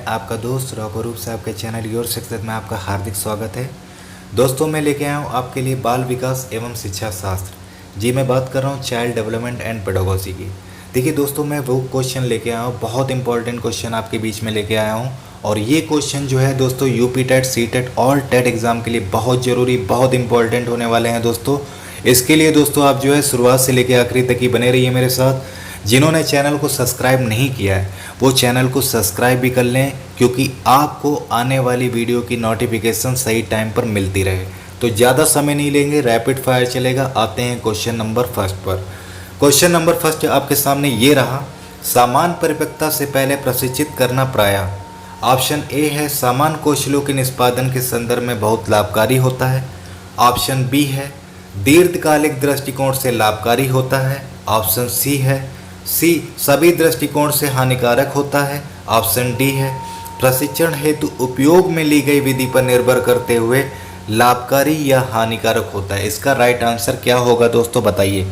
आपका दोस्त रॉको से आपके चैनल योर सक्सेस में आपका हार्दिक स्वागत है। दोस्तों मैं लेके आया हूँ आपके लिए बाल विकास एवं शिक्षा शास्त्र। जी मैं बात कर रहा हूँ चाइल्ड डेवलपमेंट एंड पेडागोजी की। देखिए दोस्तों, मैं वो क्वेश्चन लेके आया हूँ, बहुत इंपॉर्टेंट क्वेश्चन आपके बीच में लेके आया हूँ। और ये क्वेश्चन जो है दोस्तों यूपी टेट, सी टेट और टेट एग्ज़ाम के लिए बहुत ज़रूरी, बहुत इंपॉर्टेंट होने वाले हैं दोस्तों। इसके लिए दोस्तों आप जो है शुरुआत से लेकर आखिरी तक ही बने रहिए मेरे साथ। जिन्होंने चैनल को सब्सक्राइब नहीं किया है वो चैनल को सब्सक्राइब भी कर लें, क्योंकि आपको आने वाली वीडियो की नोटिफिकेशन सही टाइम पर मिलती रहे। तो ज़्यादा समय नहीं लेंगे, रैपिड फायर चलेगा। आते हैं क्वेश्चन नंबर फर्स्ट पर। क्वेश्चन नंबर फर्स्ट आपके सामने ये रहा, सामान्य परिपक्वता से पहले प्रशिक्षित करना प्रायः। ऑप्शन ए है सामान्य कौशलों के निष्पादन के संदर्भ में बहुत लाभकारी होता है। ऑप्शन बी है दीर्घकालिक दृष्टिकोण से लाभकारी होता है। ऑप्शन सी है सभी दृष्टिकोण से हानिकारक होता है। ऑप्शन डी है प्रशिक्षण हेतु उपयोग में ली गई विधि पर निर्भर करते हुए लाभकारी या हानिकारक होता है। इसका राइट आंसर क्या होगा दोस्तों, बताइए।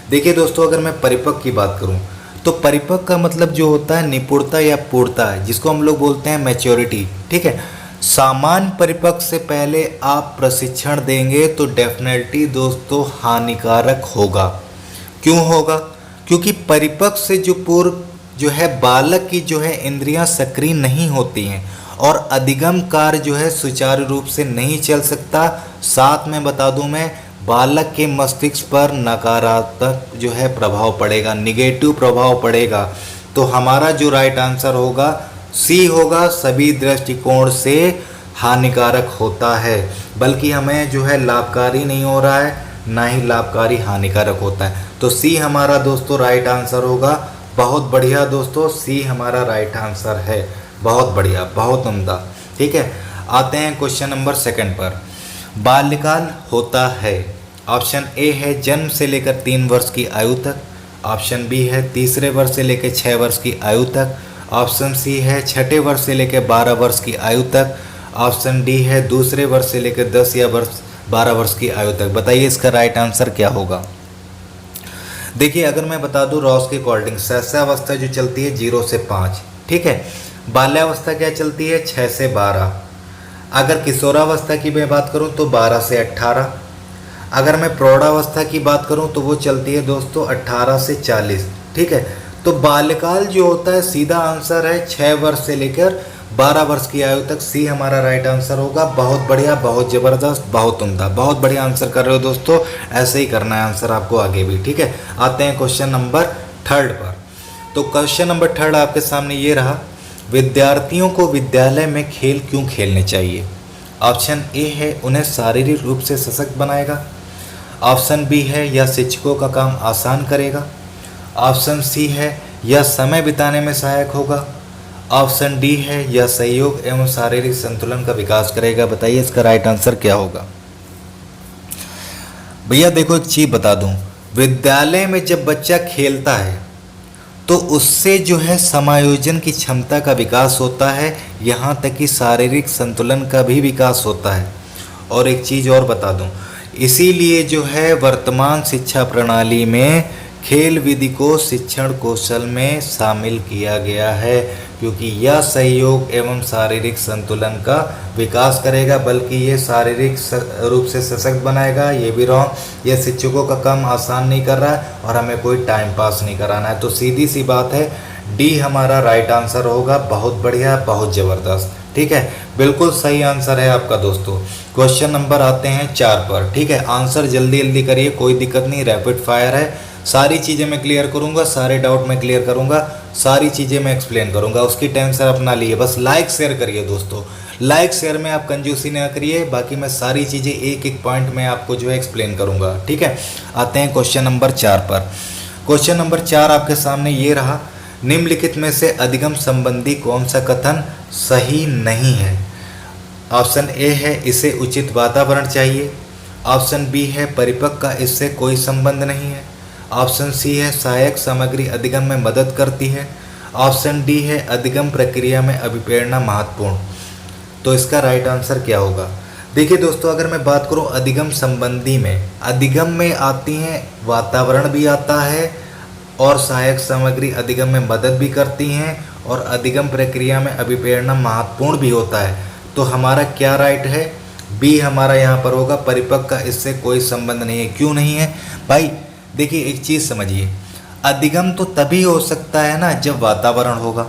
देखिए दोस्तों, अगर मैं परिपक्व की बात करूं तो परिपक्व का मतलब जो होता है निपुणता या पूर्णता है, जिसको हम लोग बोलते हैं मैच्योरिटी। ठीक है, सामान्य परिपक्व से पहले आप प्रशिक्षण देंगे तो डेफिनेटली दोस्तों हानिकारक होगा। क्यों होगा? क्योंकि परिपक्व से जो पूर्व जो है बालक की जो है इंद्रियां सक्रिय नहीं होती हैं और अधिगम कार्य जो है सुचारू रूप से नहीं चल सकता। साथ में बता दूं मैं, बालक के मस्तिष्क पर नकारात्मक जो है प्रभाव पड़ेगा, निगेटिव प्रभाव पड़ेगा। तो हमारा जो राइट आंसर होगा सी होगा, सभी दृष्टिकोण से हानिकारक होता है। बल्कि हमें जो है लाभकारी नहीं हो रहा है, ना ही लाभकारी हानिकारक होता है। तो सी हमारा दोस्तों राइट आंसर होगा। बहुत बढ़िया दोस्तों, सी हमारा राइट आंसर है। बहुत बढ़िया, बहुत उम्दा। ठीक है, आते हैं क्वेश्चन नंबर सेकंड पर। बाल्यकाल होता है, ऑप्शन ए है जन्म से लेकर 3 वर्ष की आयु तक। ऑप्शन बी है तीसरे वर्ष से लेकर 6 वर्ष की आयु तक। ऑप्शन सी है छठे वर्ष से लेकर 12 वर्ष की आयु तक। ऑप्शन डी है दूसरे वर्ष से लेकर 10 या 12 वर्ष की आयु तक। बताइए इसका राइट आंसर क्या होगा। देखिए, अगर मैं बता दूं रॉस के अकॉर्डिंग शैशवावस्था जो चलती है 0 से 5, ठीक है। बाल्यावस्था क्या चलती है 6 से 12। अगर किशोरावस्था की मैं बात करूं तो 12 से 18। अगर मैं प्रौढ़ावस्था की बात करूं तो वो चलती है दोस्तों 18 से 40। ठीक है, तो बाल्यकाल जो होता है सीधा आंसर है 6 वर्ष से लेकर 12 वर्ष की आयु तक। सी हमारा राइट आंसर होगा। बहुत बढ़िया, बहुत ज़बरदस्त, बहुत उम्दा, बहुत बढ़िया आंसर कर रहे हो दोस्तों। ऐसे ही करना है आंसर आपको आगे भी। ठीक है, आते हैं क्वेश्चन नंबर थर्ड पर। तो क्वेश्चन नंबर थर्ड आपके सामने ये रहा, विद्यार्थियों को विद्यालय में खेल क्यों खेलने चाहिए। ऑप्शन ए है उन्हें शारीरिक रूप से सशक्त बनाएगा। ऑप्शन बी है यह शिक्षकों का काम आसान करेगा। ऑप्शन सी है यह समय बिताने में सहायक होगा। ऑप्शन डी है यह सहयोग एवं शारीरिक संतुलन का विकास करेगा। बताइए इसका राइट आंसर क्या होगा। भैया देखो, एक चीज़ बता दूं, विद्यालय में जब बच्चा खेलता है तो उससे जो है समायोजन की क्षमता का विकास होता है, यहाँ तक कि शारीरिक संतुलन का भी विकास होता है। और एक चीज़ और बता दूं, इसीलिए जो है वर्तमान शिक्षा प्रणाली में खेल विधि को शिक्षण कौशल में शामिल किया गया है, क्योंकि यह सहयोग एवं शारीरिक संतुलन का विकास करेगा। बल्कि ये शारीरिक रूप से सशक्त बनाएगा, ये भी रॉन्ग। ये शिक्षकों का काम आसान नहीं कर रहा है और हमें कोई टाइम पास नहीं कराना है। तो सीधी सी बात है, डी हमारा राइट आंसर होगा। बहुत बढ़िया, बहुत ज़बरदस्त। ठीक है, बिल्कुल सही आंसर है आपका दोस्तों। क्वेश्चन नंबर आते हैं 4 पर। ठीक है, आंसर जल्दी जल्दी करिए, कोई दिक्कत नहीं, रैपिड फायर है। सारी चीज़ें मैं क्लियर करूंगा, सारे डाउट मैं क्लियर करूंगा, सारी चीज़ें मैं एक्सप्लेन करूंगा, उसकी टेंशन अपना लिए। बस लाइक शेयर करिए दोस्तों, लाइक शेयर में आप कंजूसी ना करिए। बाकी मैं सारी चीज़ें एक एक पॉइंट में आपको जो है एक्सप्लेन करूंगा। ठीक है, आते हैं क्वेश्चन नंबर 4 पर। क्वेश्चन नंबर 4 आपके सामने ये रहा, निम्नलिखित में से अधिगम संबंधी कौन सा कथन सही नहीं है। ऑप्शन ए है इसे उचित वातावरण चाहिए। ऑप्शन बी है परिपक्व का इससे कोई संबंध नहीं है। ऑप्शन सी है सहायक सामग्री अधिगम में मदद करती है। ऑप्शन डी है अधिगम प्रक्रिया में अभिप्रेरणा महत्वपूर्ण। तो इसका राइट आंसर क्या होगा। देखिए दोस्तों, अगर मैं बात करूं अधिगम संबंधी में, अधिगम में आती हैं वातावरण भी आता है और सहायक सामग्री अधिगम में मदद भी करती हैं और अधिगम प्रक्रिया में अभिप्रेरणा महत्वपूर्ण भी होता है। तो हमारा क्या राइट है? बी हमारा यहाँ पर होगा, परिपक्व का इससे कोई संबंध नहीं है। क्यों नहीं है भाई? देखिए एक चीज़ समझिए, अधिगम तो तभी हो सकता है ना जब वातावरण होगा,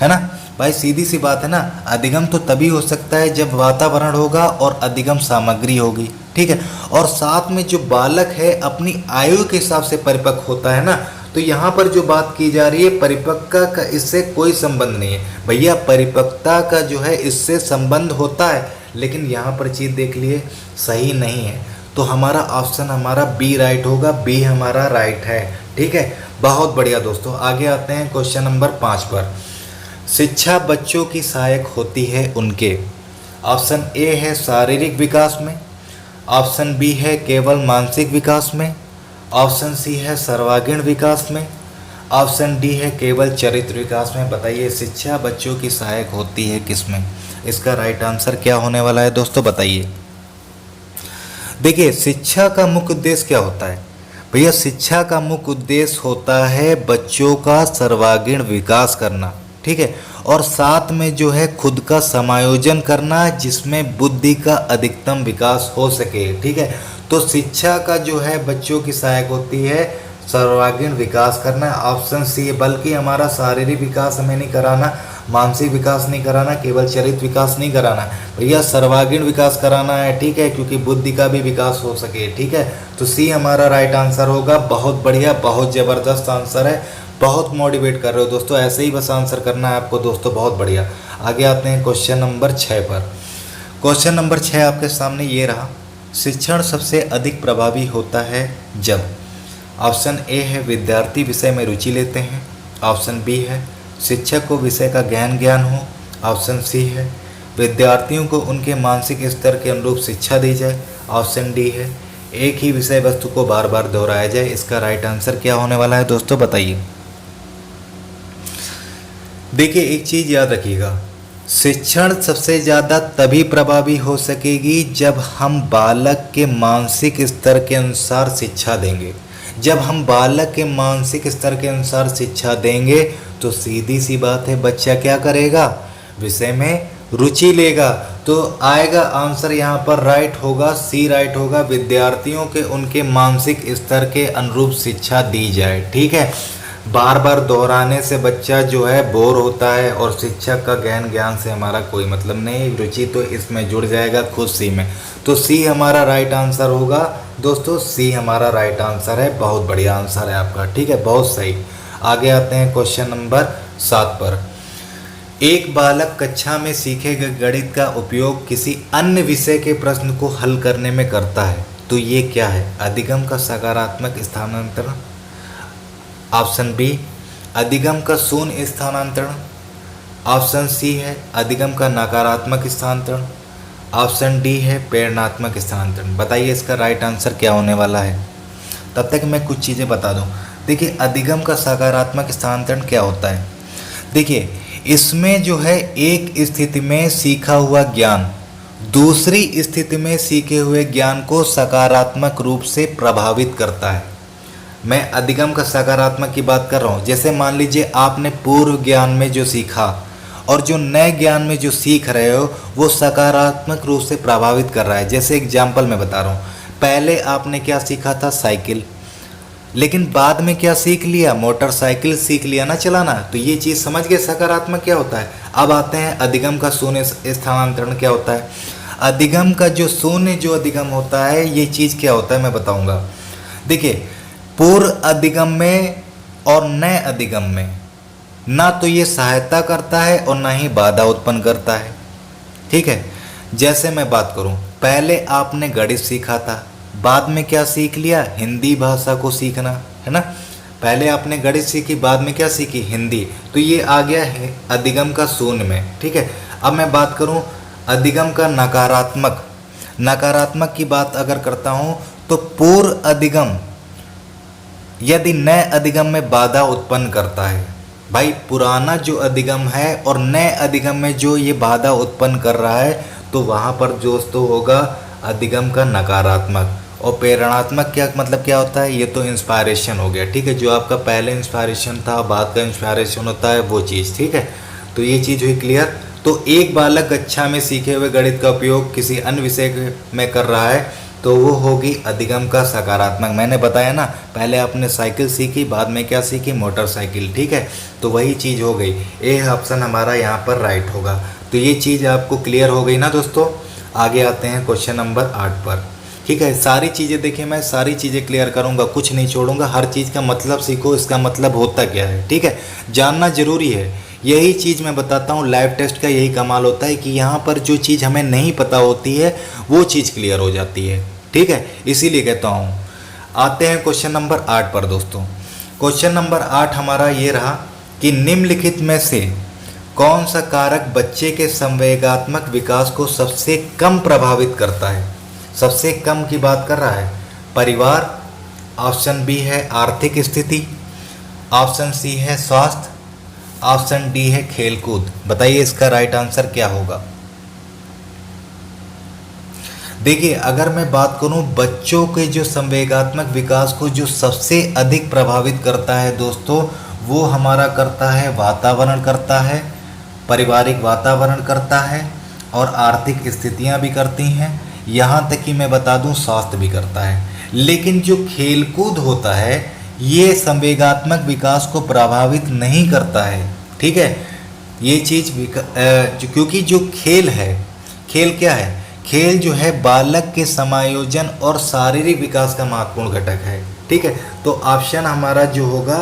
है ना भाई, सीधी सी बात है ना। अधिगम तो तभी हो सकता है जब वातावरण होगा और अधिगम सामग्री होगी, ठीक है। और साथ में जो बालक है अपनी आयु के हिसाब से परिपक्व होता है ना, तो यहाँ पर जो बात की जा रही है परिपक्वता का इससे कोई संबंध नहीं है भैया। परिपक्वता का जो है इससे संबंध होता है, लेकिन यहाँ पर चीज़ देख लिए सही नहीं है। तो हमारा ऑप्शन हमारा बी राइट होगा, बी हमारा राइट है, ठीक है। बहुत बढ़िया दोस्तों, आगे आते हैं क्वेश्चन नंबर 5 पर। शिक्षा बच्चों की सहायक होती है उनके, ऑप्शन ए है शारीरिक विकास में, ऑप्शन बी है केवल मानसिक विकास में, ऑप्शन सी है सर्वांगीण विकास में, ऑप्शन डी है केवल चरित्र विकास में। बताइए शिक्षा बच्चों की सहायक होती है किसमें? इसका राइट आंसर क्या होने वाला है दोस्तों, बताइए। देखिए शिक्षा का मुख्य उद्देश्य क्या होता है भैया? शिक्षा का मुख्य उद्देश्य होता है बच्चों का सर्वांगीण विकास करना, ठीक है, और साथ में जो है खुद का समायोजन करना जिसमें बुद्धि का अधिकतम विकास हो सके, ठीक है। तो शिक्षा का जो है बच्चों की सहायक होती है सर्वांगीण विकास करना, ऑप्शन सी है। बल्कि हमारा शारीरिक विकास हमें नहीं कराना, मानसिक विकास नहीं कराना, केवल चरित्र विकास नहीं कराना भैया, सर्वांगीण विकास कराना है, ठीक है, क्योंकि बुद्धि का भी विकास हो सके, ठीक है। तो सी हमारा राइट आंसर होगा। बहुत बढ़िया, बहुत ज़बरदस्त आंसर है, बहुत मोटिवेट कर रहे हो दोस्तों, ऐसे ही बस आंसर करना है आपको दोस्तों, बहुत बढ़िया। आगे आते हैं क्वेश्चन नंबर 6 पर। क्वेश्चन नंबर 6 आपके सामने ये रहा, शिक्षण सबसे अधिक प्रभावी होता है जब, ऑप्शन ए है विद्यार्थी विषय में रुचि लेते हैं, ऑप्शन बी है शिक्षक को विषय का गहन ज्ञान हो, ऑप्शन सी है विद्यार्थियों को उनके मानसिक स्तर के अनुरूप शिक्षा दी जाए, ऑप्शन डी है एक ही विषय वस्तु को बार बार दोहराया जाए। इसका राइट आंसर क्या होने वाला है दोस्तों, बताइए। देखिए एक चीज़ याद रखिएगा, शिक्षण सबसे ज़्यादा तभी प्रभावी हो सकेगी जब हम बालक के मानसिक स्तर के अनुसार शिक्षा देंगे। जब हम बालक के मानसिक स्तर के अनुसार शिक्षा देंगे तो सीधी सी बात है बच्चा क्या करेगा, विषय में रुचि लेगा। तो आएगा आंसर यहाँ पर राइट होगा, सी राइट होगा, विद्यार्थियों के उनके मानसिक स्तर के अनुरूप शिक्षा दी जाए, ठीक है। बार बार दोहराने से बच्चा जो है बोर होता है और शिक्षक का गहन ज्ञान से हमारा कोई मतलब नहीं, रुचि तो इसमें जुड़ जाएगा खुद सी में। तो सी हमारा राइट आंसर होगा दोस्तों, सी हमारा राइट आंसर है। बहुत बढ़िया आंसर है आपका, ठीक है, बहुत सही। आगे आते हैं क्वेश्चन नंबर 7 पर। एक बालक कक्षा में सीखे गए गणित का उपयोग किसी अन्य विषय के प्रश्न को हल करने में करता है, तो ये क्या है? अधिगम का सकारात्मक स्थानांतरण, ऑप्शन बी अधिगम का शून्य स्थानांतरण, ऑप्शन सी है अधिगम का नकारात्मक स्थानांतरण, ऑप्शन डी है प्रेरणात्मक स्थानांतरण। बताइए इसका राइट आंसर क्या होने वाला है। तब तक मैं कुछ चीज़ें बता दूं। देखिए अधिगम का सकारात्मक स्थानांतरण क्या होता है? देखिए इसमें जो है एक स्थिति में सीखा हुआ ज्ञान दूसरी स्थिति में सीखे हुए ज्ञान को सकारात्मक रूप से प्रभावित करता है। मैं अधिगम का सकारात्मक की बात कर रहा हूँ। जैसे मान लीजिए आपने पूर्व ज्ञान में जो सीखा और जो नए ज्ञान में जो सीख रहे हो वो सकारात्मक रूप से प्रभावित कर रहा है। जैसे एग्जाम्पल मैं बता रहा हूँ, पहले आपने क्या सीखा था? साइकिल, लेकिन बाद में क्या सीख लिया? मोटरसाइकिल सीख लिया ना चलाना। तो ये चीज़ समझ गए सकारात्मक क्या होता है। अब आते हैं अधिगम का शून्य स्थानांतरण क्या होता है। अधिगम का जो शून्य जो अधिगम होता है ये चीज़ क्या होता है मैं बताऊंगा। देखिए पूर्व अधिगम में और नए अधिगम में ना तो ये सहायता करता है और ना ही बाधा उत्पन्न करता है, ठीक है। जैसे मैं बात करूं, पहले आपने गणित सीखा था, बाद में क्या सीख लिया? हिंदी भाषा को सीखना, है ना। पहले आपने गणित सीखी, बाद में क्या सीखी? हिंदी। तो ये आ गया है अधिगम का शून्य में, ठीक है। अब मैं बात करूं अधिगम का नकारात्मक की बात अगर करता हूं तो पूर्व अधिगम यदि नए अधिगम में बाधा उत्पन्न करता है, भाई पुराना जो अधिगम है और नए अधिगम में जो ये बाधा उत्पन्न कर रहा है, तो वहाँ पर दोस्तों होगा अधिगम का नकारात्मक और प्रेरणात्मक क्या मतलब क्या होता है, ये तो इंस्पायरेशन हो गया, ठीक है, जो आपका पहले इंस्पायरेशन था बाद का इंस्पायरेशन होता है वो चीज़, ठीक है। तो ये चीज़ हुई क्लियर। तो एक बालक कक्षा में सीखे हुए गणित का उपयोग किसी अन्य विषय में कर रहा है तो वो होगी अधिगम का सकारात्मक। मैंने बताया ना, पहले आपने साइकिल सीखी, बाद में क्या सीखी, मोटरसाइकिल, ठीक है। तो वही चीज़ हो गई, ए ऑप्शन हमारा यहाँ पर राइट होगा। तो ये चीज़ आपको क्लियर हो गई ना दोस्तों। आगे आते हैं क्वेश्चन नंबर 8 पर, ठीक है। सारी चीज़ें देखिए, मैं सारी चीज़ें क्लियर करूँगा, कुछ नहीं छोड़ूंगा, हर चीज़ का मतलब सीखो, इसका मतलब होता क्या है, ठीक है, जानना जरूरी है। यही चीज़ मैं बताता हूँ, लाइव टेस्ट का यही कमाल होता है कि यहाँ पर जो चीज़ हमें नहीं पता होती है वो चीज़ क्लियर हो जाती है, ठीक है, इसीलिए कहता हूँ। आते हैं क्वेश्चन नंबर 8 पर दोस्तों। क्वेश्चन नंबर 8 हमारा ये रहा कि निम्नलिखित में से कौन सा कारक बच्चे के संवेगात्मक विकास को सबसे कम प्रभावित करता है। सबसे कम की बात कर रहा है, परिवार, ऑप्शन बी है आर्थिक स्थिति, ऑप्शन सी है स्वास्थ्य, ऑप्शन डी है खेलकूद। बताइए इसका राइट आंसर क्या होगा। देखिए, अगर मैं बात करूं बच्चों के जो संवेगात्मक विकास को जो सबसे अधिक प्रभावित करता है दोस्तों, वो हमारा करता है वातावरण करता है, पारिवारिक वातावरण करता है और आर्थिक स्थितियां भी करती हैं, यहाँ तक कि मैं बता दूं स्वास्थ्य भी करता है। लेकिन जो खेलकूद होता है ये संवेगात्मक विकास को प्रभावित नहीं करता है, ठीक है। ये चीज़ क्योंकि जो खेल है, खेल क्या है, खेल जो है बालक के समायोजन और शारीरिक विकास का महत्वपूर्ण घटक है, ठीक है। तो ऑप्शन हमारा जो होगा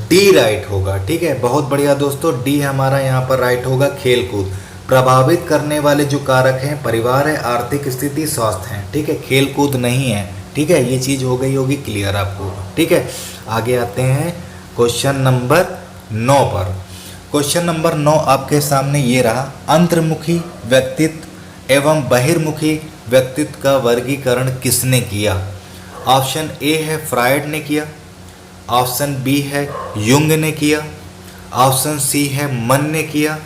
डी राइट होगा, ठीक है। बहुत बढ़िया दोस्तों, डी हमारा यहाँ पर राइट होगा। खेलकूद प्रभावित करने वाले जो कारक हैं परिवार है, आर्थिक स्थिति, स्वास्थ्य है, ठीक है, खेलकूद नहीं है, ठीक है। ये चीज़ हो गई होगी क्लियर आपको, ठीक है। आगे आते हैं क्वेश्चन नंबर 9 पर। क्वेश्चन नंबर 9 आपके सामने ये रहा, अंतर्मुखी व्यक्तित्व एवं बहिर्मुखी व्यक्तित्व का वर्गीकरण किसने किया। ऑप्शन ए है फ्रायड ने किया, ऑप्शन बी है युंग ने किया, ऑप्शन सी है मन ने किया,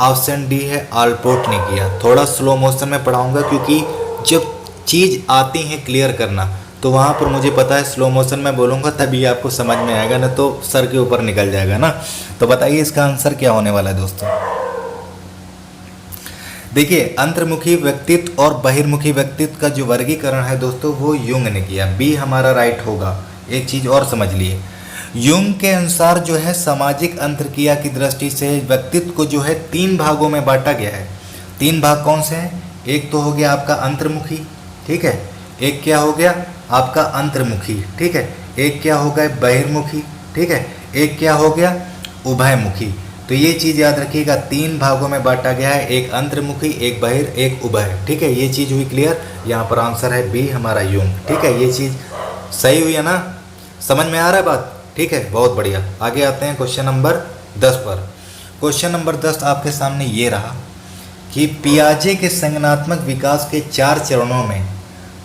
ऑप्शन डी है आल्पोर्ट ने किया। थोड़ा स्लो मोशन में पढ़ाऊंगा क्योंकि जब चीज़ आती है क्लियर करना तो वहाँ पर मुझे पता है स्लो मोशन में बोलूँगा तभी आपको समझ में आएगा, ना तो सर के ऊपर निकल जाएगा ना। तो बताइए इसका आंसर क्या होने वाला है दोस्तों। देखिए, अंतर्मुखी व्यक्तित्व और बहिर्मुखी व्यक्तित्व का जो वर्गीकरण है दोस्तों वो युंग ने किया, बी हमारा राइट होगा। एक चीज़ और समझ लिए, युंग के अनुसार जो है सामाजिक अंतर्क्रिया की दृष्टि से व्यक्तित्व को जो है 3 भागों में बांटा गया है। 3 भाग कौन से हैं, एक तो हो गया आपका अंतर्मुखी, ठीक है, एक क्या हो गया आपका अंतर्मुखी, ठीक है, एक क्या हो गया बहिर्मुखी, ठीक है, एक क्या हो गया उभयमुखी। तो ये चीज़ याद रखिएगा, 3 भागों में बांटा गया है, एक अंतर्मुखी, एक बहिर, एक उभय, ठीक है। ये चीज़ हुई क्लियर, यहाँ पर आंसर है बी हमारा युंग, ठीक है। ये चीज़ सही हुई है ना, समझ में आ रहा है बात, ठीक है, बहुत बढ़िया। आगे आते हैं क्वेश्चन नंबर 10 पर। क्वेश्चन नंबर 10 आपके सामने ये रहा कि पियाजे के संज्ञानात्मक विकास के 4 चरणों में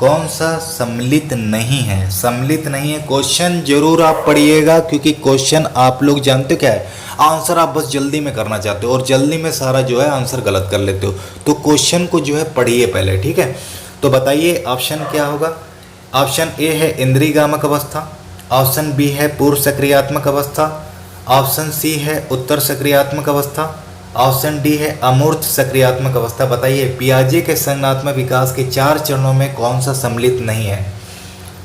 कौन सा सम्मिलित नहीं है। सम्मिलित नहीं है, क्वेश्चन जरूर आप पढ़िएगा क्योंकि क्वेश्चन आप लोग जानते हो क्या है, आंसर आप बस जल्दी में करना चाहते हो और जल्दी में सारा जो है आंसर गलत कर लेते हो। तो क्वेश्चन को जो है पढ़िए पहले, ठीक है। तो बताइए ऑप्शन क्या होगा। ऑप्शन ए है इंद्रियगामक अवस्था, ऑप्शन बी है पूर्व सक्रियात्मक अवस्था, ऑप्शन सी है उत्तर सक्रियात्मक अवस्था, ऑप्शन डी है अमूर्त सक्रियात्मक अवस्था। बताइए पियाजे के संज्ञानात्मक विकास के 4 चरणों में कौन सा सम्मिलित नहीं है।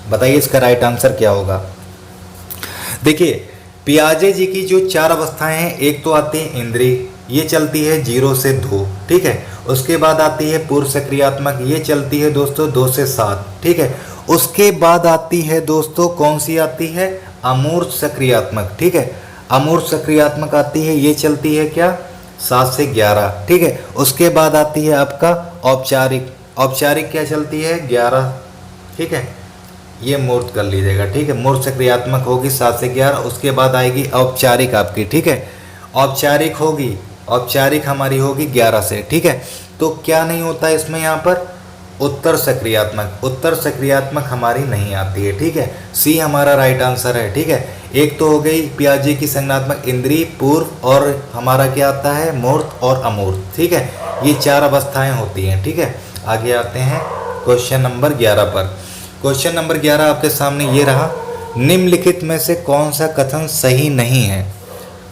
बताइए इसका राइट आंसर क्या होगा। देखिए, पियाजे जी की जो 4 अवस्थाएं हैं, एक तो आती है इंद्रिय, ये चलती है 0 से 2, ठीक है। उसके बाद आती है पूर्व सक्रियात्मक, ये चलती है दोस्तों 2 से 7, ठीक है। उसके बाद आती है दोस्तों कौन सी आती है, अमूर्त सक्रियात्मक, ठीक है। अमूर्त सक्रियात्मक आती है, ये चलती है क्या 7 से 11, ठीक है। उसके बाद आती है आपका औपचारिक, औपचारिक क्या चलती है 11, ठीक है। ये मूर्त कर लीजिएगा, ठीक है। मूर्त सक्रियात्मक होगी 7 से 11, उसके बाद आएगी औपचारिक आपकी, ठीक है। औपचारिक होगी, औपचारिक हमारी होगी 11 से, ठीक है। तो क्या नहीं होता है इसमें यहाँ पर उत्तर सक्रियात्मक, उत्तर सक्रियात्मक हमारी नहीं आती है, ठीक है। सी हमारा राइट आंसर है, ठीक है। एक तो हो गई पियाजे की संज्ञानात्मक इंद्रिय, पूर्व, और हमारा क्या आता है मूर्त और अमूर्त, ठीक है। ये 4 अवस्थाएं होती हैं, ठीक है। आगे आते हैं क्वेश्चन नंबर 11 पर। क्वेश्चन नंबर 11 आपके सामने ये रहा, निम्नलिखित में से कौन सा कथन सही नहीं है?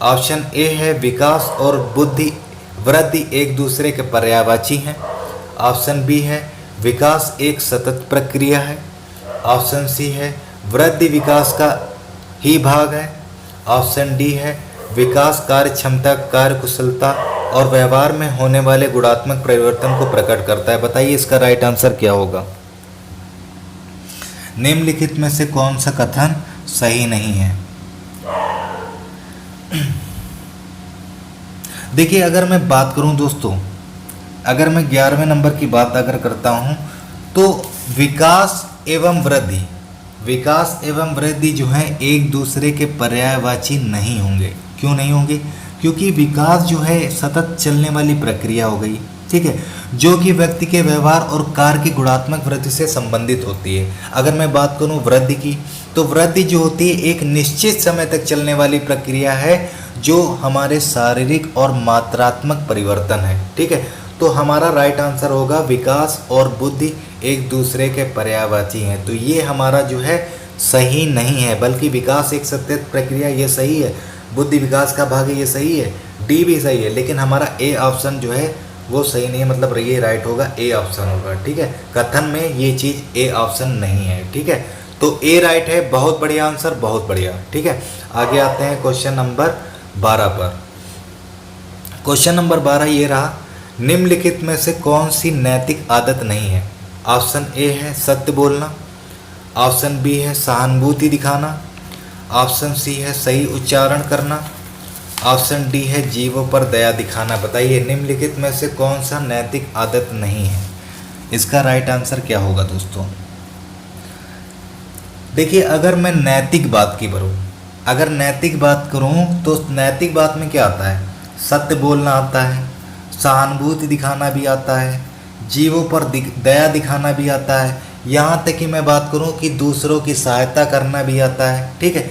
ऑप्शन ए है विकास और बुद्धि वृद्धि एक दूसरे के पर्यायवाची हैं। ऑप्शन बी है विकास एक सतत प्रक्रिया है। ऑप्शन सी है वृद्धि विकास का ही भाग है। ऑप्शन डी है विकास कार्य क्षमता, कार्य कुशलता और व्यवहार में होने वाले गुणात्मक परिवर्तन को प्रकट करता है। बताइए इसका राइट आंसर क्या होगा? निम्नलिखित में से कौन सा कथन सही नहीं है? देखिए, अगर मैं बात करूं दोस्तों, अगर मैं 11वें नंबर की बात अगर करता हूं तो विकास एवं वृद्धि जो है एक दूसरे के पर्यायवाची नहीं होंगे। क्यों नहीं होंगे? क्योंकि विकास जो है सतत चलने वाली प्रक्रिया हो गई, ठीक है, जो कि व्यक्ति के व्यवहार और कार्य की गुणात्मक वृद्धि से संबंधित होती है। अगर मैं बात करूं वृद्धि की, तो वृद्धि जो होती है एक निश्चित समय तक चलने वाली प्रक्रिया है जो हमारे शारीरिक और मात्रात्मक परिवर्तन है, ठीक है। तो हमारा राइट आंसर होगा विकास और बुद्धि एक दूसरे के पर्यायवाची हैं। तो ये हमारा जो है सही नहीं है, बल्कि विकास एक सतत प्रक्रिया, ये सही है, बुद्धि विकास का भाग है, ये सही है, डी भी सही है, लेकिन हमारा ए ऑप्शन जो है वो सही नहीं है, मतलब ये राइट होगा, ए ऑप्शन होगा, ठीक है। कथन में ये चीज़ ए ऑप्शन नहीं है, ठीक है। तो ए राइट है, बहुत बढ़िया आंसर, बहुत बढ़िया, ठीक है। आगे आते हैं क्वेश्चन नंबर 12 पर। क्वेश्चन नंबर 12 ये रहा, निम्नलिखित में से कौन सी नैतिक आदत नहीं है? ऑप्शन ए है सत्य बोलना। ऑप्शन बी है सहानुभूति दिखाना। ऑप्शन सी है सही उच्चारण करना। ऑप्शन डी है जीवों पर दया दिखाना। बताइए निम्नलिखित में से कौन सा नैतिक आदत नहीं है? इसका राइट आंसर क्या होगा दोस्तों? देखिए, अगर मैं नैतिक बात की करूँ, अगर नैतिक बात करूँ तो नैतिक बात में क्या आता है? सत्य बोलना आता है, सहानुभूति दिखाना भी आता है, जीवों पर दया दिखाना भी आता है, यहाँ तक कि मैं बात करूँ कि दूसरों की सहायता करना भी आता है, ठीक है।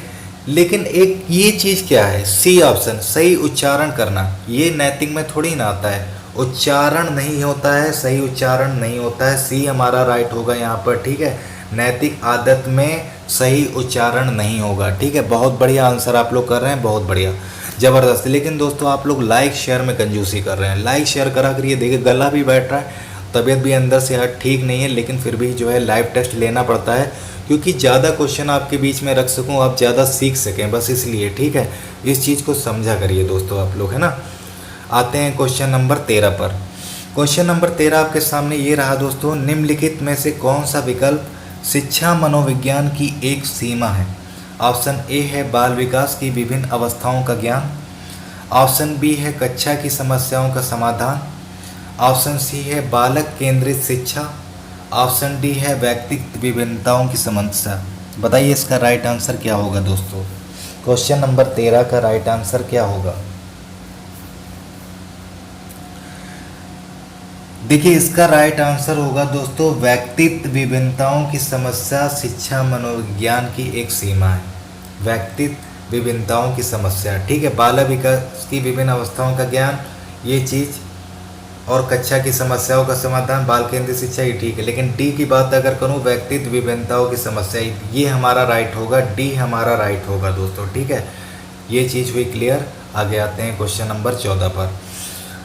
लेकिन एक ये चीज़ क्या है? सी ऑप्शन, सही उच्चारण करना, ये नैतिक में थोड़ी ना आता है। उच्चारण नहीं होता है, सही उच्चारण नहीं होता है। सी हमारा राइट होगा यहाँ पर, ठीक है। नैतिक आदत में सही उच्चारण नहीं होगा, ठीक है। बहुत बढ़िया आंसर आप लोग कर रहे हैं, बहुत बढ़िया, ज़बरदस्त। लेकिन दोस्तों आप लोग लाइक शेयर में कंजूसी कर रहे हैं। लाइक शेयर करा करिए। देखिए गला भी बैठ रहा है, तबीयत भी अंदर से ठीक नहीं है, लेकिन फिर भी जो है लाइव टेस्ट लेना पड़ता है, क्योंकि ज़्यादा क्वेश्चन आपके बीच में रख सकूं, आप ज़्यादा सीख सकें, बस इसलिए, ठीक है। इस चीज़ को समझा करिए दोस्तों आप लोग, है ना। आते हैं क्वेश्चन नंबर 13 पर। क्वेश्चन नंबर 13 आपके सामने ये रहा दोस्तों, निम्नलिखित में से कौन सा विकल्प शिक्षा मनोविज्ञान की एक सीमा है? ऑप्शन ए है बाल विकास की विभिन्न अवस्थाओं का ज्ञान। ऑप्शन बी है कक्षा की समस्याओं का समाधान। ऑप्शन सी है बालक केंद्रित शिक्षा। ऑप्शन डी है व्यक्तिगत विभिन्नताओं की समस्या। बताइए इसका राइट आंसर क्या होगा दोस्तों? क्वेश्चन नंबर 13 का राइट आंसर क्या होगा? देखिए इसका राइट आंसर होगा दोस्तों व्यक्तिगत विभिन्नताओं की समस्या शिक्षा मनोविज्ञान की एक सीमा है। व्यक्तिगत विभिन्नताओं की समस्या, ठीक है। बाल विकास की विभिन्न अवस्थाओं का ज्ञान, ये चीज़, और कक्षा की समस्याओं का समाधान, बाल केंद्रित शिक्षा, ये ठीक है। लेकिन डी की बात अगर करूँ, व्यक्तिगत विभिन्नताओं की समस्या, ये हमारा राइट होगा, डी हमारा राइट होगा दोस्तों, ठीक है। ये चीज़ हुई क्लियर। आगे आते हैं क्वेश्चन नंबर 14 पर।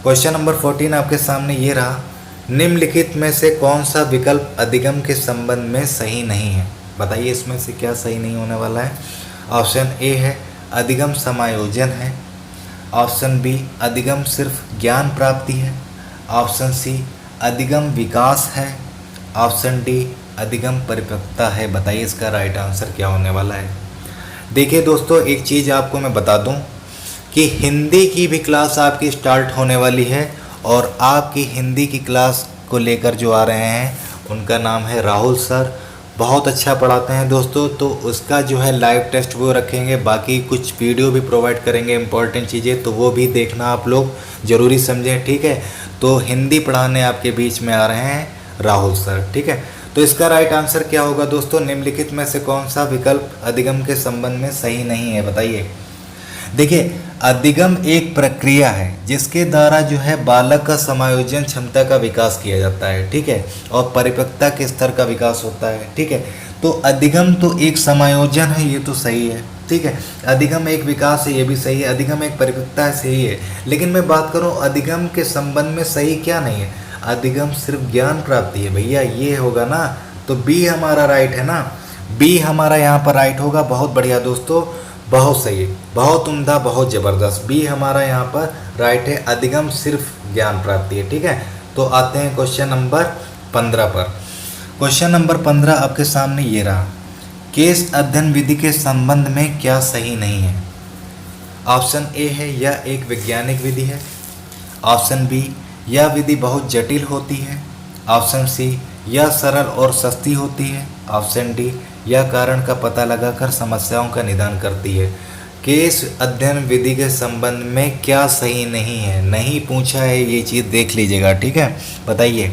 क्वेश्चन नंबर 14 आपके सामने ये रहा, निम्नलिखित में से कौन सा विकल्प अधिगम के संबंध में सही नहीं है? बताइए इसमें से क्या सही नहीं होने वाला है? ऑप्शन ए है अधिगम समायोजन है। ऑप्शन बी अधिगम सिर्फ ज्ञान प्राप्ति है। ऑप्शन सी अधिगम विकास है। ऑप्शन डी अधिगम परिपक्वता है। बताइए इसका राइट आंसर क्या होने वाला है? देखिए दोस्तों, एक चीज़ आपको मैं बता दूं कि हिंदी की भी क्लास आपकी स्टार्ट होने वाली है, और आपकी हिंदी की क्लास को लेकर जो आ रहे हैं उनका नाम है राहुल सर। बहुत अच्छा पढ़ाते हैं दोस्तों, तो उसका जो है लाइव टेस्ट वो रखेंगे, बाकी कुछ वीडियो भी प्रोवाइड करेंगे इंपॉर्टेंट चीज़ें, तो वो भी देखना आप लोग ज़रूरी समझें, ठीक है। तो हिंदी पढ़ाने आपके बीच में आ रहे हैं राहुल सर, ठीक है। तो इसका राइट आंसर क्या होगा दोस्तों? निम्नलिखित में से कौन सा विकल्प अधिगम के संबंध में सही नहीं है? बताइए। देखिए अधिगम एक प्रक्रिया है जिसके द्वारा जो है बालक का समायोजन क्षमता का विकास किया जाता है, ठीक है, और परिपक्वता के स्तर का विकास होता है, ठीक है। तो अधिगम तो एक समायोजन है, ये तो सही है, ठीक है। अधिगम एक विकास है, ये भी सही है। अधिगम एक परिपक्वता है, सही है। लेकिन मैं बात करूं अधिगम के संबंध में सही क्या नहीं है, अधिगम सिर्फ ज्ञान प्राप्ति है भैया, ये होगा ना। तो बी हमारा राइट है ना, बी हमारा यहाँ पर राइट होगा। बहुत बढ़िया दोस्तों, बहुत सही, बहुत उम्दा, बहुत ज़बरदस्त। बी हमारा यहाँ पर राइट है, अधिगम सिर्फ ज्ञान प्राप्ति है, ठीक है। तो आते हैं क्वेश्चन नंबर 15 पर। क्वेश्चन नंबर 15 आपके सामने ये रहा, केस अध्ययन विधि के संबंध में क्या सही नहीं है। ऑप्शन ए है यह एक वैज्ञानिक विधि है। ऑप्शन बी यह विधि बहुत जटिल होती है। ऑप्शन सी यह सरल और सस्ती होती है। ऑप्शन डी यह कारण का पता लगाकर समस्याओं का निदान करती है। केस अध्ययन विधि के संबंध में क्या सही नहीं है, नहीं पूछा है, ये चीज़ देख लीजिएगा, ठीक है। बताइए,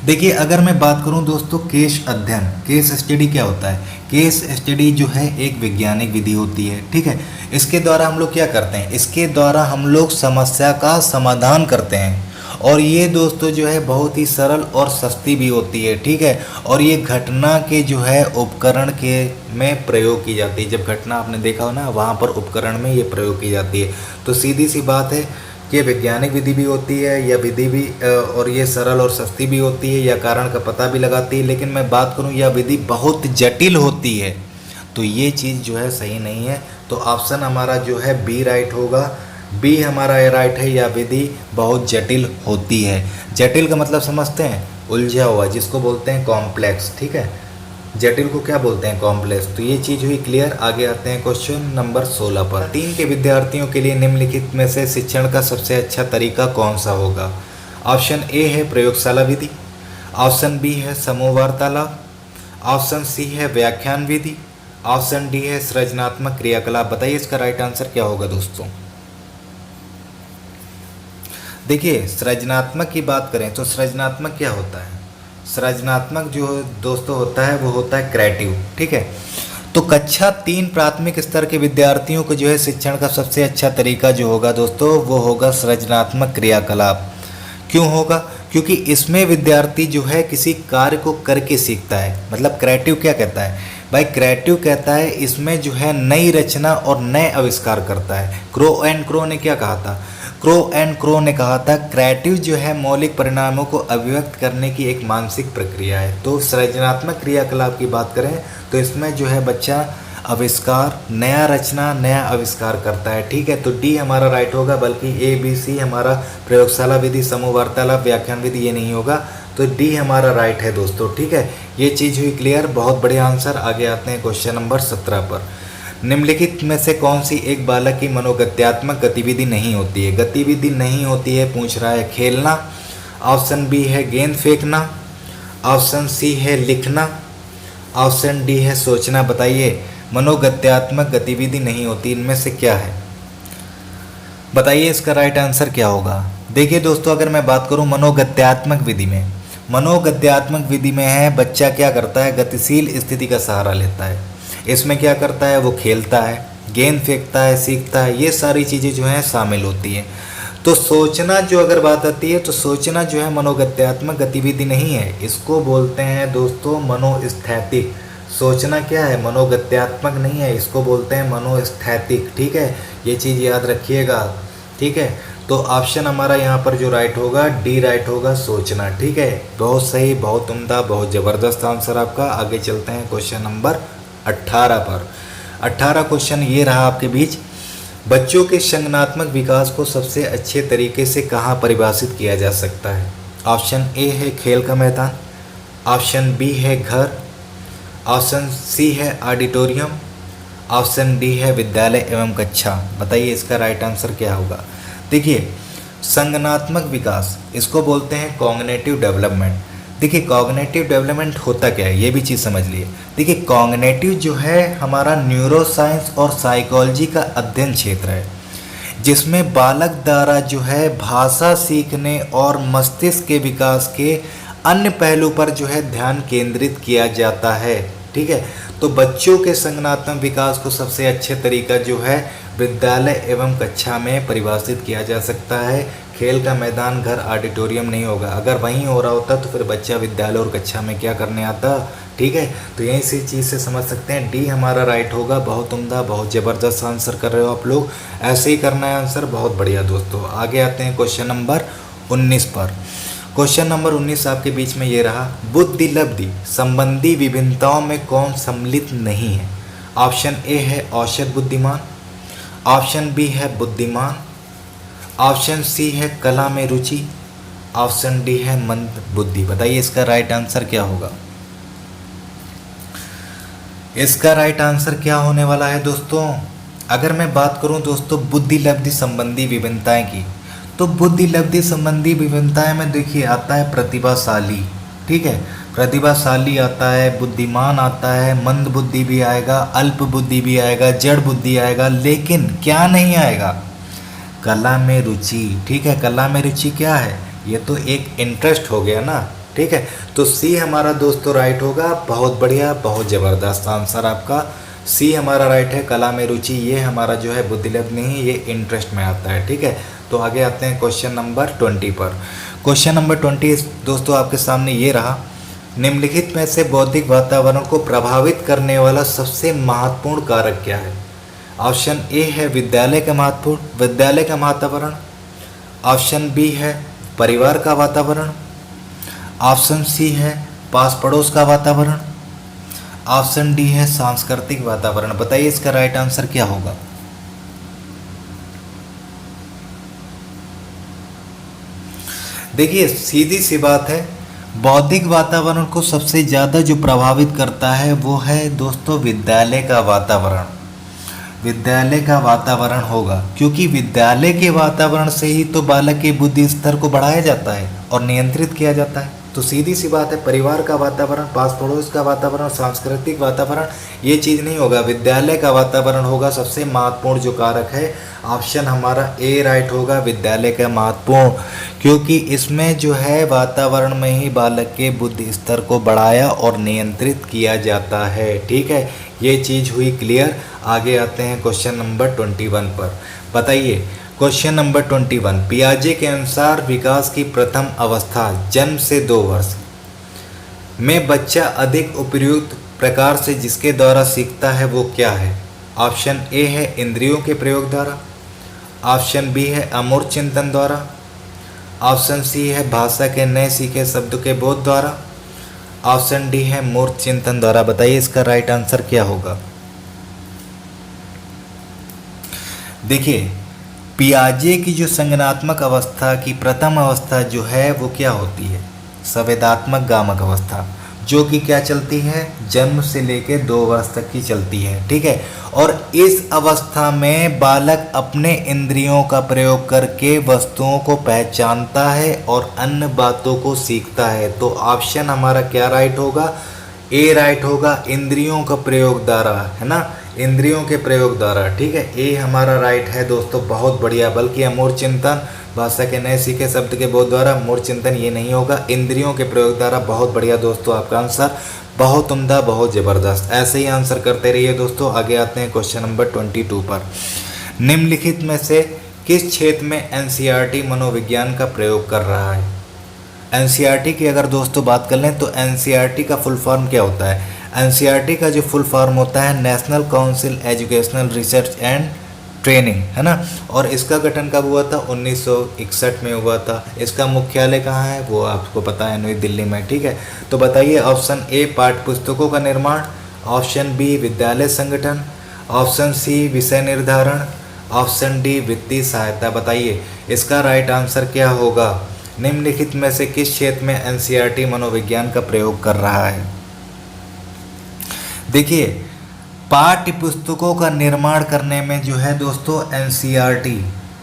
देखिए अगर मैं बात करूं दोस्तों, केस अध्ययन, केस स्टडी क्या होता है। केस स्टडी जो है एक वैज्ञानिक विधि होती है, ठीक है। इसके द्वारा हम लोग क्या करते हैं, इसके द्वारा हम लोग समस्या का समाधान करते हैं। और ये दोस्तों जो है बहुत ही सरल और सस्ती भी होती है, ठीक है। और ये घटना के जो है उपकरण के में प्रयोग की जाती है। जब घटना आपने देखा हो ना, वहाँ पर उपकरण में ये प्रयोग की जाती है। तो सीधी सी बात है कि वैज्ञानिक विधि भी होती है, या विधि भी और ये सरल और सस्ती भी होती है, या कारण का पता भी लगाती है। लेकिन मैं बात करूँ यह विधि बहुत जटिल होती है, तो ये चीज़ जो है सही नहीं है। तो ऑप्शन हमारा जो है बी राइट होगा। बी हमारा ये राइट है, या विधि बहुत जटिल होती है। जटिल का मतलब समझते हैं, उलझा हुआ, जिसको बोलते हैं कॉम्प्लेक्स, ठीक है। जटिल को क्या बोलते हैं, कॉम्प्लेक्स। तो ये चीज़ हुई क्लियर। आगे आते हैं क्वेश्चन नंबर 16 पर। 3 के विद्यार्थियों के लिए निम्नलिखित में से शिक्षण का सबसे अच्छा तरीका कौन सा होगा। ऑप्शन ए है प्रयोगशाला विधि। ऑप्शन बी है समूह वार्तालाप। ऑप्शन सी है व्याख्यान विधि। ऑप्शन डी है सृजनात्मक क्रियाकलाप। बताइए इसका राइट आंसर क्या होगा दोस्तों। देखिए सृजनात्मक की बात करें तो सृजनात्मक क्या होता है, सृजनात्मक जो दोस्तों होता है वो होता है क्रिएटिव, ठीक है। तो कक्षा 3 प्राथमिक स्तर के विद्यार्थियों को जो है शिक्षण का सबसे अच्छा तरीका जो होगा दोस्तों वो होगा सृजनात्मक क्रियाकलाप। क्यों होगा, क्योंकि इसमें विद्यार्थी जो है किसी कार्य को करके सीखता है। मतलब क्रिएटिव क्या कहता है भाई, क्रिएटिव कहता है इसमें जो है नई रचना और नए आविष्कार करता है। क्रो एंड क्रो ने क्या कहा था, क्रो एंड क्रो ने कहा था क्रिएटिव जो है मौलिक परिणामों को अभिव्यक्त करने की एक मानसिक प्रक्रिया है। तो सृजनात्मक क्रियाकलाप की बात करें तो इसमें जो है बच्चा आविष्कार, नया रचना, नया आविष्कार करता है, ठीक है। तो डी हमारा राइट होगा, बल्कि ए बी सी हमारा प्रयोगशाला विधि, समूह वार्तालाप, व्याख्यान विधि ये नहीं होगा। तो डी हमारा राइट है दोस्तों, ठीक है। ये चीज़ हुई क्लियर, बहुत बढ़िया आंसर। आगे आते हैं क्वेश्चन नंबर 17 पर। निम्नलिखित में से कौन सी एक बालक की मनोगत्यात्मक गतिविधि नहीं होती है। गतिविधि नहीं होती है पूछ रहा है, खेलना। ऑप्शन बी है गेंद फेंकना। ऑप्शन सी है लिखना। ऑप्शन डी है सोचना। बताइए मनोगत्यात्मक गतिविधि नहीं होती, इनमें से क्या है, बताइए इसका राइट आंसर क्या होगा। देखिए दोस्तों अगर मैं बात करूं मनोगत्यात्मक विधि में, मनोगत्यात्मक विधि में है बच्चा क्या करता है, गतिशील स्थिति का सहारा लेता है। इसमें क्या करता है, वो खेलता है, गेंद फेंकता है, सीखता है, ये सारी चीज़ें जो हैं शामिल होती हैं। तो सोचना जो अगर बात आती है तो सोचना जो है मनोगत्यात्मक गतिविधि नहीं है, इसको बोलते हैं दोस्तों मनोस्थैतिक। सोचना क्या है, मनोगत्यात्मक नहीं है, इसको बोलते हैं मनोस्थैतिक, ठीक है। ये चीज़ याद रखिएगा, ठीक है। तो ऑप्शन हमारा यहाँ पर जो राइट होगा डी राइट होगा, सोचना, ठीक है। बहुत सही, बहुत उम्दा, बहुत ज़बरदस्त आंसर आपका। आगे चलते हैं क्वेश्चन नंबर 18 पर। 18 क्वेश्चन ये रहा आपके बीच, बच्चों के संज्ञानात्मक विकास को सबसे अच्छे तरीके से कहाँ परिभाषित किया जा सकता है। ऑप्शन ए है खेल का मैदान। ऑप्शन बी है घर। ऑप्शन सी है ऑडिटोरियम। ऑप्शन डी है विद्यालय एवं कक्षा। बताइए इसका राइट आंसर क्या होगा। देखिए संज्ञानात्मक विकास इसको बोलते हैं कॉग्निटिव डेवलपमेंट। देखिए कॉग्निटिव डेवलपमेंट होता क्या है ये भी चीज़ समझ लिए। देखिए कॉग्निटिव जो है हमारा न्यूरोसाइंस और साइकोलॉजी का अध्ययन क्षेत्र है, जिसमें बालक द्वारा जो है भाषा सीखने और मस्तिष्क के विकास के अन्य पहलू पर जो है ध्यान केंद्रित किया जाता है, ठीक है। तो बच्चों के संज्ञानात्मक विकास को सबसे अच्छे तरीका जो है विद्यालय एवं कक्षा में परिभाषित किया जा सकता है। खेल का मैदान, घर, ऑडिटोरियम नहीं होगा। अगर वहीं हो रहा होता तो फिर बच्चा विद्यालय और कक्षा में क्या करने आता। ठीक है, तो यही सी चीज़ से समझ सकते हैं डी हमारा राइट होगा। बहुत उम्दा, बहुत ज़बरदस्त आंसर कर रहे हो आप लोग, ऐसे ही करना है आंसर, बहुत बढ़िया दोस्तों। आगे आते हैं क्वेश्चन नंबर 19 पर। क्वेश्चन नंबर 19 आपके बीच में ये रहा, बुद्धि लब्धि संबंधी विभिन्नताओं में कौन सम्मिलित नहीं है। ऑप्शन ए है औसत बुद्धिमान, ऑप्शन बी है बुद्धिमान, ऑप्शन सी है कला में रुचि, ऑप्शन डी है मंद बुद्धि। बताइए इसका राइट आंसर क्या होगा। इसका राइट आंसर क्या होने वाला है दोस्तों। अगर मैं बात करूं दोस्तों बुद्धि लब्धि संबंधी विभिन्नताएं की, तो बुद्धि लब्धि संबंधी विभिन्नताएं में देखिए आता है प्रतिभाशाली, ठीक है, प्रतिभाशाली आता है, बुद्धिमान आता है, मंद बुद्धि भी आएगा, अल्प बुद्धि भी आएगा, जड़ बुद्धि आएगा, लेकिन क्या नहीं आएगा, कला में रुचि। ठीक है, कला में रुचि क्या है, ये तो एक इंटरेस्ट हो गया ना। ठीक है, तो सी हमारा दोस्तों राइट होगा। बहुत बढ़िया, बहुत ज़बरदस्त आंसर आपका, सी हमारा राइट है, कला में रुचि। ये हमारा जो है बुद्धि लब्धि नहीं, ये इंटरेस्ट में आता है। ठीक है, तो आगे आते हैं क्वेश्चन नंबर 20 पर। क्वेश्चन नंबर 20 दोस्तों आपके सामने ये रहा, निम्नलिखित में से बौद्धिक वातावरण को प्रभावित करने वाला सबसे महत्वपूर्ण कारक क्या है। ऑप्शन ए है विद्यालय का वातावरण, ऑप्शन बी है परिवार का वातावरण, ऑप्शन सी है पास पड़ोस का वातावरण, ऑप्शन डी है सांस्कृतिक वातावरण। बताइए इसका राइट आंसर क्या होगा। देखिए सीधी सी बात है, बौद्धिक वातावरण को सबसे ज़्यादा जो प्रभावित करता है वो है दोस्तों विद्यालय का वातावरण। विद्यालय का वातावरण होगा, क्योंकि विद्यालय के वातावरण से ही तो बालक के बुद्धि स्तर को बढ़ाया जाता है और नियंत्रित किया जाता है। तो सीधी सी बात है, परिवार का वातावरण, पास पड़ोस का वातावरण, सांस्कृतिक वातावरण, ये चीज़ नहीं होगा, विद्यालय का वातावरण होगा सबसे महत्वपूर्ण जो कारक है। ऑप्शन हमारा ए राइट होगा, विद्यालय का महत्वपूर्ण, क्योंकि इसमें जो है वातावरण में ही बालक के बुद्धि स्तर को बढ़ाया और नियंत्रित किया जाता है। ठीक है, ये चीज़ हुई क्लियर। आगे आते हैं क्वेश्चन नंबर 21 पर। बताइए क्वेश्चन नंबर 21, पियाजे के अनुसार विकास की प्रथम अवस्था जन्म से 2 वर्ष में बच्चा अधिक उपयुक्त प्रकार से जिसके द्वारा सीखता है वो क्या है। ऑप्शन ए है इंद्रियों के प्रयोग द्वारा, ऑप्शन बी है अमूर्त चिंतन द्वारा, ऑप्शन सी है भाषा के नए सीखे शब्द के बोध द्वारा, ऑप्शन डी है मूर्त चिंतन द्वारा। बताइए इसका राइट आंसर क्या होगा। देखिए पियाजे की जो संज्ञानात्मक अवस्था की प्रथम अवस्था जो है वो क्या होती है, संवेदात्मक गामक अवस्था, जो कि क्या चलती है, जन्म से लेकर 2 वर्ष तक की चलती है। ठीक है, और इस अवस्था में बालक अपने इंद्रियों का प्रयोग करके वस्तुओं को पहचानता है और अन्य बातों को सीखता है। तो ऑप्शन हमारा क्या राइट होगा, ए राइट होगा, इंद्रियों का प्रयोग द्वारा, है ना, इंद्रियों के प्रयोग द्वारा। ठीक है, ए हमारा राइट है दोस्तों, बहुत बढ़िया। बल्कि अमूर्त चिंतन, भाषा के नए सीखे शब्द के बोध द्वारा, मूर्त चिंतन ये नहीं होगा, इंद्रियों के प्रयोग द्वारा। बहुत बढ़िया दोस्तों आपका आंसर, बहुत उम्दा, बहुत ज़बरदस्त। ऐसे ही आंसर करते रहिए दोस्तों। आगे आते हैं क्वेश्चन नंबर 22 पर। निम्नलिखित में से किस क्षेत्र में एनसीईआरटी मनोविज्ञान का प्रयोग कर रहा है। एनसीईआरटी की अगर दोस्तों बात कर लें तो एनसीईआरटी का फुल फॉर्म क्या होता है। एनसीईआरटी का जो फुल फॉर्म होता है national council educational research and training, है ना, और इसका गठन कब हुआ था, 1961 में हुआ था। इसका मुख्यालय कहाँ है वो आपको पता है, नई दिल्ली में। ठीक है, तो बताइए ऑप्शन ए पाठ्य पुस्तकों का निर्माण, ऑप्शन बी विद्यालय संगठन, ऑप्शन सी विषय निर्धारण, ऑप्शन डी वित्तीय सहायता। बताइए इसका राइट आंसर क्या होगा। निम्नलिखित में से किस क्षेत्र में एनसीईआरटी मनोविज्ञान का प्रयोग कर रहा है। देखिए पाठ्य पुस्तकों का निर्माण करने में जो है दोस्तों एनसीईआरटी,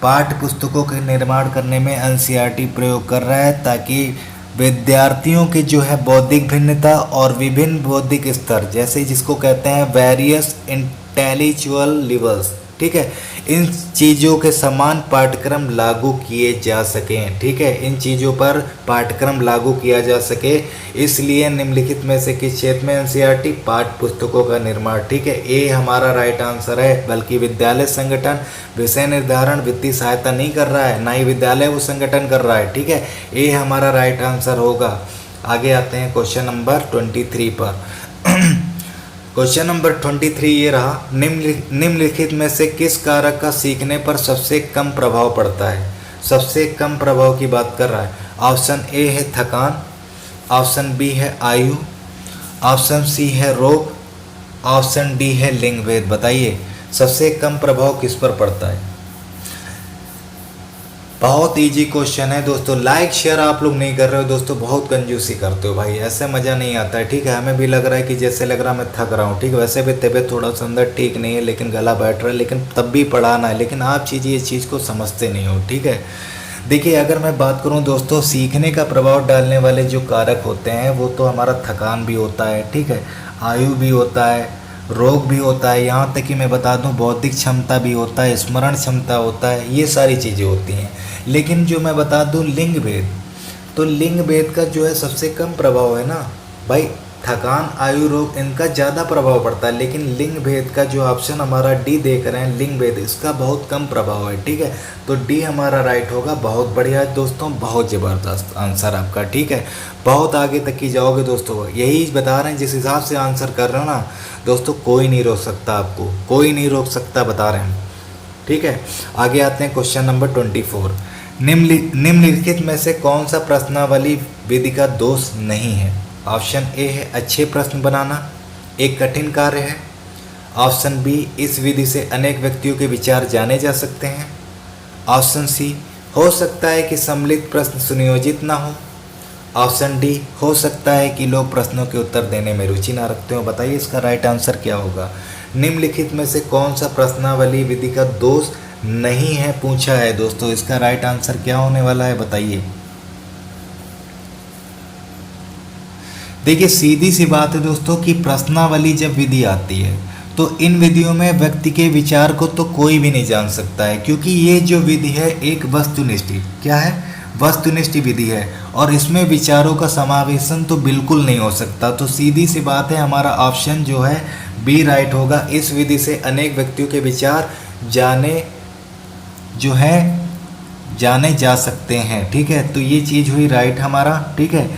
पाठ्य पुस्तकों के निर्माण करने में एनसीईआरटी प्रयोग कर रहा है, ताकि विद्यार्थियों की जो है बौद्धिक भिन्नता और विभिन्न बौद्धिक स्तर, जैसे जिसको कहते हैं वेरियस इंटेलेक्चुअल लेवल्स, ठीक है, इन चीज़ों के समान पाठ्यक्रम लागू किए जा सकें। ठीक है, इन चीज़ों पर पाठ्यक्रम लागू किया जा सके, इसलिए निम्नलिखित में से किस क्षेत्र में एनसीईआरटी पाठ्य पुस्तकों का निर्माण। ठीक है, ए हमारा राइट आंसर है। बल्कि विद्यालय संगठन विषय निर्धारण वित्तीय सहायता नहीं कर रहा है, ना ही विद्यालय वो संगठन कर रहा है। ठीक है, ए हमारा राइट आंसर होगा। आगे आते हैं क्वेश्चन नंबर 23 पर। क्वेश्चन नंबर 23 ये रहा, निम्नलिखित में से किस कारक का सीखने पर सबसे कम प्रभाव पड़ता है। सबसे कम प्रभाव की बात कर रहा है। ऑप्शन ए है थकान, ऑप्शन बी है आयु, ऑप्शन सी है रोग, ऑप्शन डी है लिंग भेद। बताइए सबसे कम प्रभाव किस पर पड़ता है। बहुत इजी क्वेश्चन है दोस्तों। लाइक शेयर आप लोग नहीं कर रहे हो दोस्तों, बहुत कंजूसी करते हो भाई, ऐसे मज़ा नहीं आता है। ठीक है, हमें भी लग रहा है कि जैसे लग रहा मैं थक रहा हूँ। ठीक है, वैसे भी तबीयत थोड़ा सा अंदर ठीक नहीं है, लेकिन गला बैठ रहा है, लेकिन तब भी पढ़ाना है। लेकिन आप ये चीज़ को समझते नहीं हो। ठीक है, देखिए अगर मैं बात करूं दोस्तों, सीखने का प्रभाव डालने वाले जो कारक होते हैं वो तो हमारा थकान भी होता है। ठीक है, आयु भी होता है, रोग भी होता है, यहाँ तक कि मैं बता दूं बौद्धिक क्षमता भी होता है, स्मरण क्षमता होता है, ये सारी चीज़ें होती हैं। लेकिन जो मैं बता दूं लिंग भेद, तो लिंग भेद का जो है सबसे कम प्रभाव है ना भाई। थकान आयु रोग इनका ज़्यादा प्रभाव पड़ता है, लेकिन लिंग भेद का जो ऑप्शन हमारा डी देख रहे हैं लिंग भेद, इसका बहुत कम प्रभाव है। ठीक है, तो डी हमारा राइट होगा। बहुत बढ़िया है दोस्तों, बहुत ज़बरदस्त आंसर आपका। ठीक है, बहुत आगे तक की जाओगे दोस्तों, यही बता रहे हैं जिस हिसाब से आंसर कर रहे हो ना दोस्तों, कोई नहीं रोक सकता आपको, कोई नहीं रोक सकता, बता रहे हैं। ठीक है, आगे आते हैं क्वेश्चन नंबर 24। निम्नलिखित में से कौन सा प्रश्नावली विधि का दोष नहीं है। ऑप्शन ए है अच्छे प्रश्न बनाना एक कठिन कार्य है, ऑप्शन बी इस विधि से अनेक व्यक्तियों के विचार जाने जा सकते हैं, ऑप्शन सी हो सकता है कि सम्मिलित प्रश्न सुनियोजित ना हो, ऑप्शन डी हो सकता है कि लोग प्रश्नों के उत्तर देने में रुचि ना रखते हो। बताइए इसका राइट आंसर क्या होगा। निम्नलिखित में से कौन सा प्रश्नावली विधि का दोष नहीं है पूछा है दोस्तों, इसका राइट आंसर क्या होने वाला है बताइए। देखिए सीधी सी बात है दोस्तों कि प्रश्नावली जब विधि आती है तो इन विधियों में व्यक्ति के विचार को तो कोई भी नहीं जान सकता है, क्योंकि ये जो विधि है एक वस्तुनिष्ठ, क्या है, वस्तुनिष्ठ विधि है, और इसमें विचारों का समावेशन तो बिल्कुल नहीं हो सकता। तो सीधी सी बात है हमारा ऑप्शन जो है बी राइट होगा। इस विधि से अनेक व्यक्तियों के विचार जाने जा सकते हैं। ठीक है, तो ये चीज़ हुई राइट हमारा। ठीक है,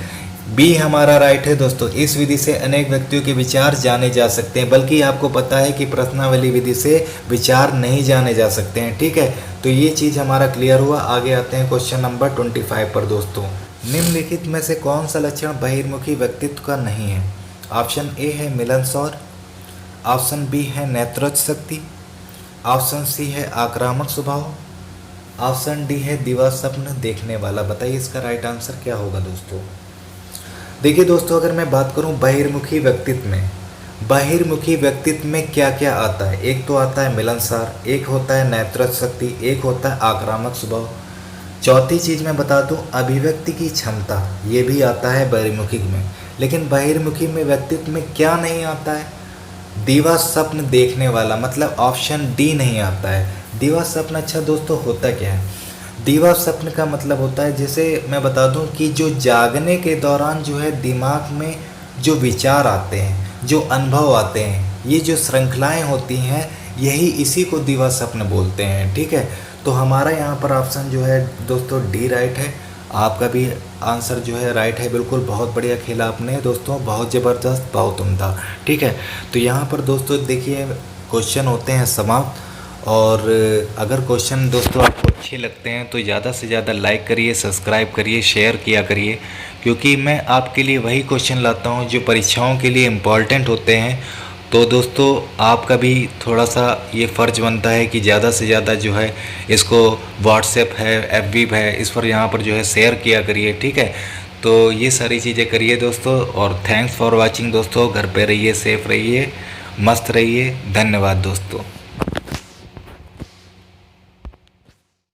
बी हमारा राइट है दोस्तों, इस विधि से अनेक व्यक्तियों के विचार जाने जा सकते हैं। बल्कि आपको पता है कि प्रश्नावली विधि से विचार नहीं जाने जा सकते हैं। ठीक है, तो ये चीज़ हमारा क्लियर हुआ। आगे आते हैं क्वेश्चन नंबर 25 पर दोस्तों। निम्नलिखित में से कौन सा लक्षण बहिर्मुखी व्यक्तित्व का नहीं है। ऑप्शन ए है मिलनसार, ऑप्शन बी है नेत्रोच्च शक्ति, ऑप्शन सी है आक्रामक स्वभाव, ऑप्शन डी है दिवा स्वप्न देखने वाला। बताइए इसका राइट आंसर क्या होगा दोस्तों। देखिए दोस्तों अगर मैं बात करूं बहिर्मुखी व्यक्तित्व में क्या क्या आता है। एक तो आता है मिलनसार, एक होता है नेत्रोच्च शक्ति, एक होता है आक्रामक स्वभाव। चौथी चीज़ मैं बता दूं अभिव्यक्ति की क्षमता, ये भी आता है बहिर्मुखी में। लेकिन बहिर्मुखी में व्यक्तित्व में क्या नहीं आता है, दिवा स्वप्न देखने वाला, मतलब ऑप्शन डी नहीं आता है। दिवा स्वप्न अच्छा दोस्तों होता क्या है, दिवा स्वप्न का मतलब होता है, जैसे मैं बता दूं कि जो जागने के दौरान जो है दिमाग में जो विचार आते हैं, जो अनुभव आते हैं, ये जो श्रृंखलाएं होती हैं, यही इसी को दिवा स्वप्न बोलते हैं। ठीक है, तो हमारा यहाँ पर ऑप्शन जो है दोस्तों डी राइट है। आपका भी आंसर जो है राइट है, बिल्कुल बहुत बढ़िया खेला आपने दोस्तों, बहुत ज़बरदस्त, बहुत उम्दा। ठीक है, तो यहाँ पर दोस्तों देखिए क्वेश्चन होते हैं समाप्त। और अगर क्वेश्चन दोस्तों आपको अच्छे लगते हैं तो ज़्यादा से ज़्यादा लाइक करिए, सब्सक्राइब करिए, शेयर किया करिए, क्योंकि मैं आपके लिए वही क्वेश्चन लाता हूँ जो परीक्षाओं के लिए इम्पॉर्टेंट होते हैं। तो दोस्तों आपका भी थोड़ा सा ये फ़र्ज़ बनता है कि ज़्यादा से ज़्यादा जो है इसको व्हाट्सएप है, FB है, इस पर यहाँ पर जो है शेयर किया करिए। ठीक है, तो ये सारी चीज़ें करिए दोस्तों। और थैंक्स फॉर वॉचिंग दोस्तों। घर पे रहिए, सेफ रहिए, मस्त रहिए। धन्यवाद दोस्तों।